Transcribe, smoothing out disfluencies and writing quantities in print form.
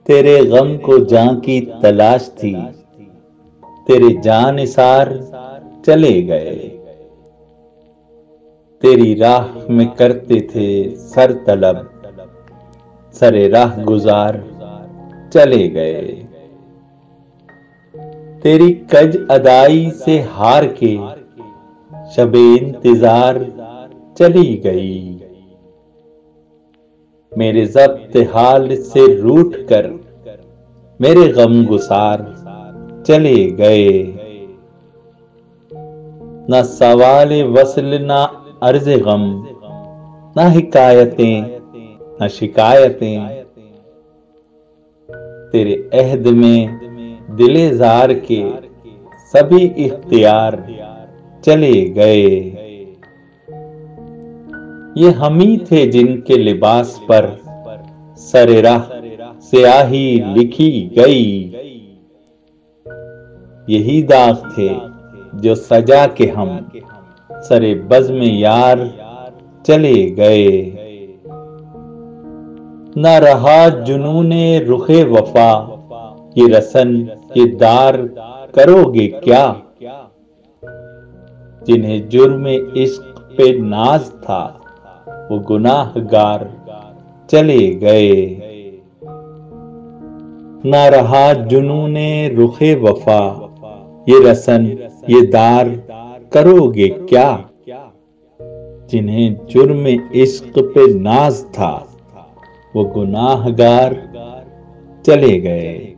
तेरे गम को जान की तलाश थी, तेरे जानिसार चले गए। तेरी राह में करते थे सर तलब, सरे राह गुजार चले गए। तेरी कज अदाई से हार के शबे इंतजार चली गई। मेरे ज़ब्त हाल से रूठ कर मेरे गम गुसार चले गए। न सवाल वस्ल ना अर्ज गम, न हिकायतें न शिकायतें। तेरे अहद में दिले जार के सभी इख्तियार चले गए। ये हम ही थे जिनके लिबास पर सरे राह स्याही लिखी गई। यही दाग थे जो सजा के हम सरे बज़्म यार चले गए। न रहा जुनूने रुखे वफा, ये रसन ये दार करोगे क्या। जिन्हें जुर्म इश्क पे नाज था वो गुनाहगार चले गए। न रहा जुनूने रुखे वफा, ये रसन ये दार करोगे क्या। जिन्हें जुर्म इश्क पे नाज था वो गुनाहगार चले गए।